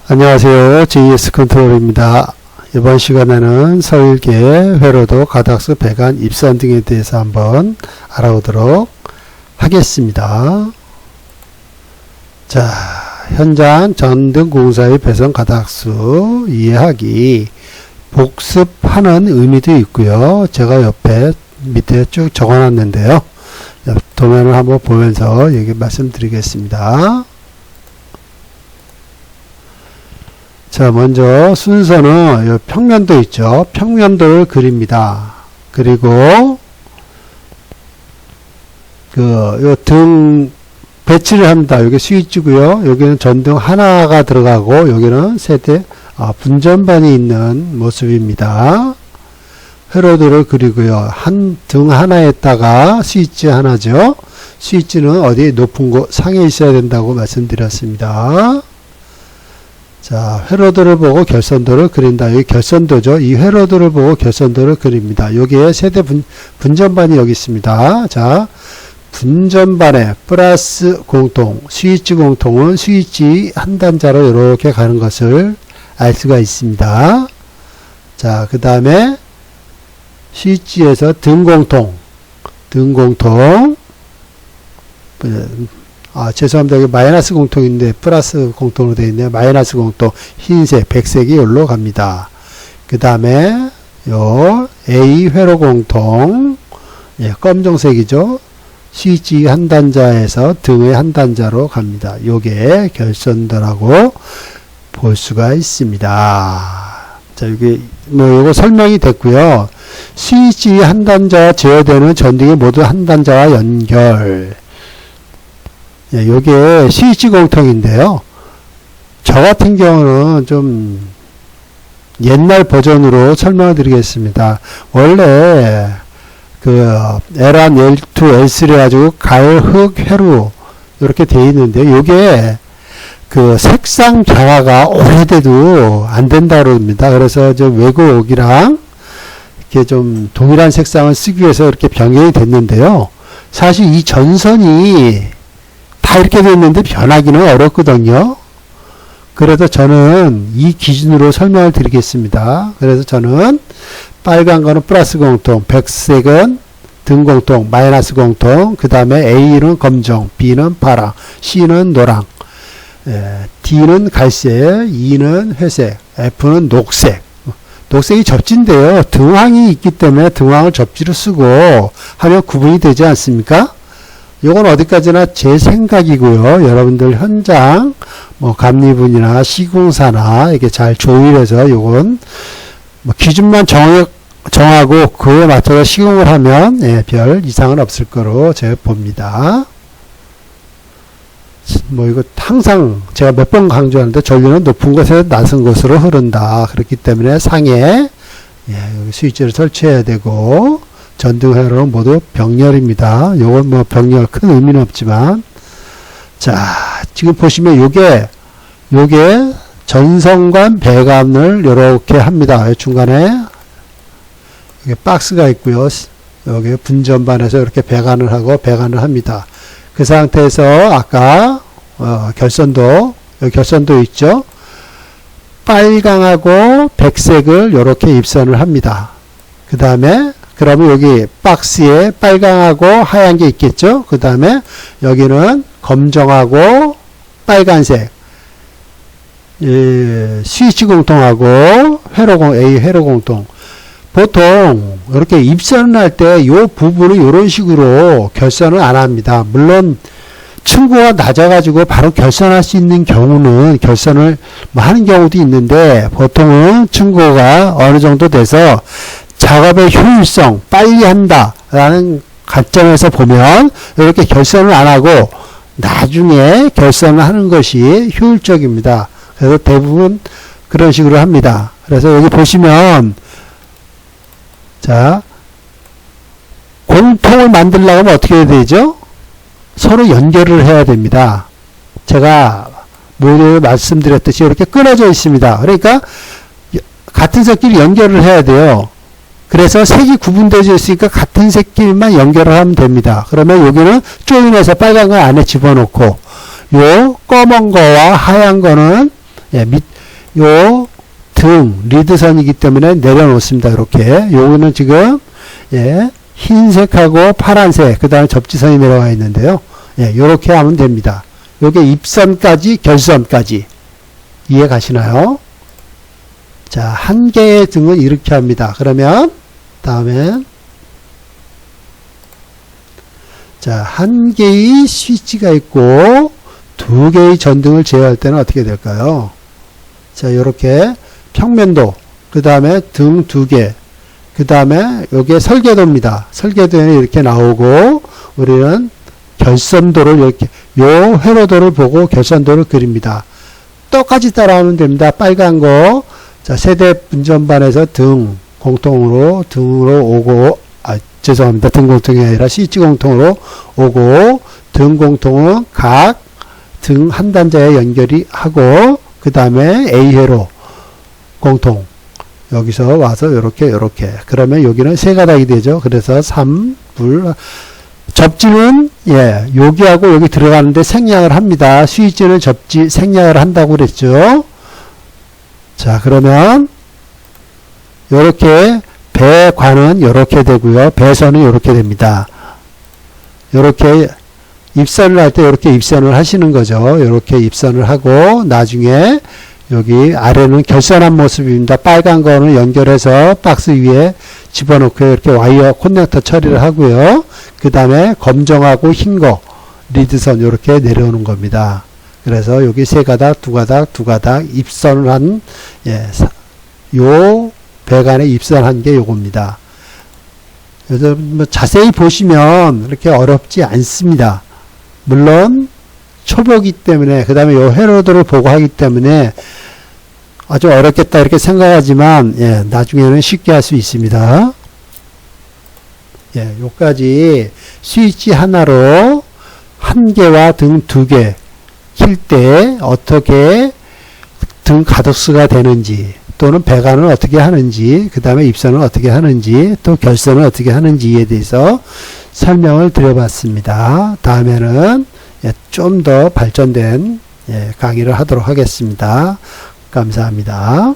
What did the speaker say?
안녕하세요. JS 컨트롤입니다. 이번 시간에는 설계, 회로도, 가닥수, 배관, 입선 등에 대해서 한번 알아보도록 하겠습니다. 자, 현장 전등 공사의 배선 가닥수 이해하기, 복습하는 의미도 있고요. 제가 옆에 밑에 쭉 적어놨는데요. 도면을 한번 보면서 여기 말씀드리겠습니다. 자, 먼저 순서는 평면도 있죠. 평면도를 그립니다. 그리고 요 등 배치를 합니다. 여기 스위치고요. 여기는 전등 하나가 들어가고 여기는 세대 분전반이 있는 모습입니다. 회로도를 그리고요. 등 하나에다가 스위치 하나죠. 스위치는 어디 높은 곳 상에 있어야 된다고 말씀드렸습니다. 자, 회로도를 보고 결선도를 그린다. 여기 결선도죠. 이 회로도를 보고 결선도를 그립니다. 여기에 세대 분전반이 여기 있습니다. 자, 분전반에 플러스 공통, 스위치 공통은 스위치 한 단자로 이렇게 가는 것을 알 수가 있습니다. 자, 그 다음에 스위치에서 등 공통, 죄송합니다. 여기 마이너스 공통인데 플러스 공통으로 되어 있네요. 마이너스 공통, 흰색, 백색이 여기로 갑니다. 그 다음에 요 A 회로 공통, 검정색이죠. 스위치 한 단자에서 등의 한 단자로 갑니다. 요게 결선도라고 볼 수가 있습니다. 자, 여기 요거 설명이 됐고요. 스위치 한 단자와 제어되는 전등이 모두 한 단자와 연결. 요게 스위치 공통인데요. 저 같은 경우는 좀 옛날 버전으로 설명을 드리겠습니다. 원래 L1, L2, L3 해가지고 가을, 흙, 회로 이렇게 되어 있는데 요게 색상 변화가 오래돼도 안 된다고 합니다. 그래서 외국이랑 이렇게 좀 동일한 색상을 쓰기 위해서 이렇게 변경이 됐는데요. 사실 이 전선이 다 이렇게 됐는데 변하기는 어렵거든요. 그래서 저는 이 기준으로 설명을 드리겠습니다. 그래서 저는 빨간 거는 플러스 공통, 백색은 등 공통, 마이너스 공통, 그 다음에 A는 검정, B는 파랑, C는 노랑, D는 갈색, E는 회색, F는 녹색. 녹색이 접지인데요. 등황이 있기 때문에 등황을 접지로 쓰고 하면 구분이 되지 않습니까? 요건 어디까지나 제 생각이고요. 여러분들 현장 감리분이나 시공사나 이렇게 잘 조율해서 요건 기준만 정하고 그에 맞춰서 시공을 하면 별 이상은 없을 거로 제가 봅니다. 이거 항상 제가 몇 번 강조하는데 전류는 높은 곳에서 낮은 곳으로 흐른다. 그렇기 때문에 상에 여기 스위치를 설치해야 되고 전등회로는 모두 병렬입니다. 요건 병렬 큰 의미는 없지만, 자, 지금 보시면 요게 전선관 배관을 이렇게 합니다. 중간에 여기 박스가 있고요. 여기 분전반에서 이렇게 배관을 하고 배관을 합니다. 그 상태에서 아까 여기 결선도 있죠. 빨강하고 백색을 이렇게 입선을 합니다. 그 다음에 그러면 여기 박스에 빨강하고 하얀 게 있겠죠. 그 다음에 여기는 검정하고 빨간색, 스위치 공통하고 A 회로 공통. 보통 이렇게 입선을 할 때 이 부분을 이런 식으로 결선을 안 합니다. 물론 층고가 낮아가지고 바로 결선할 수 있는 경우는 결선을 하는 경우도 있는데, 보통은 층고가 어느 정도 돼서 작업의 효율성, 빨리 한다라는 관점에서 보면 이렇게 결선을 안 하고 나중에 결선을 하는 것이 효율적입니다. 그래서 대부분 그런 식으로 합니다. 그래서 여기 보시면, 자, 공통을 만들려고 하면 어떻게 해야 되죠? 서로 연결을 해야 됩니다. 제가 모두 말씀드렸듯이 이렇게 끊어져 있습니다. 그러니까 같은 색끼리 연결을 해야 돼요. 그래서 색이 구분되어 있으니까 같은 색끼리만 연결을 하면 됩니다. 그러면 여기는 조인해서 빨간 거 안에 집어넣고 요 검은 거와 하얀 거는 요 등, 리드선이기 때문에 내려놓습니다. 이렇게. 요거는 지금, 예, 흰색하고 파란색, 그 다음에 접지선이 내려가 있는데요. 예, 요렇게 하면 됩니다. 요게 입선까지, 결선까지. 이해 가시나요? 자, 한 개의 등은 이렇게 합니다. 그러면, 다음에, 자, 한 개의 스위치가 있고, 두 개의 전등을 제어할 때는 어떻게 될까요? 자, 요렇게 평면도, 그 다음에 등 두 개, 그 다음에 요게 설계도입니다. 설계도에는 이렇게 나오고, 우리는 결선도를 이렇게, 요 회로도를 보고 결선도를 그립니다. 똑같이 따라하면 됩니다. 빨간 거. 자, 세대 운전반에서 등 공통으로, 등으로 오고, 죄송합니다. 등 공통이 아니라 스위치 공통으로 오고, 등 공통은 각 등 한 단자에 연결이 하고, 그 다음에 A회로 공통. 여기서 와서 요렇게. 그러면 여기는 세 가닥이 되죠. 그래서 3, 불. 접지는, 예, 여기하고 여기 들어가는데 생략을 합니다. 스위치는 접지, 생략을 한다고 그랬죠. 자, 그러면, 요렇게, 배관은 요렇게 되고요. 배선은 요렇게 됩니다. 요렇게, 입선을 할 때 요렇게 입선을 하시는 거죠. 요렇게 입선을 하고, 나중에, 여기 아래는 결선한 모습입니다. 빨간 거는 연결해서 박스 위에 집어넣고 이렇게 와이어 커넥터 처리를 하고요. 그 다음에 검정하고 흰 거, 리드선 이렇게 내려오는 겁니다. 그래서 여기 세 가닥, 두 가닥 입선을 한, 예, 요 배관에 입선한 게 요겁니다. 그래서 뭐 자세히 보시면 이렇게 어렵지 않습니다. 물론 초보기 때문에, 그 다음에 요 회로도를 보고 하기 때문에 아주 어렵겠다 이렇게 생각하지만, 예, 나중에는 쉽게 할 수 있습니다. 예, 요까지 스위치 하나로 한 개와 등 두 개 킬 때 어떻게 등 가독수가 되는지, 또는 배관을 어떻게 하는지, 그 다음에 입선을 어떻게 하는지, 또 결선을 어떻게 하는지에 대해서 설명을 드려봤습니다. 다음에는, 예, 좀 더 발전된, 예, 강의를 하도록 하겠습니다. 감사합니다.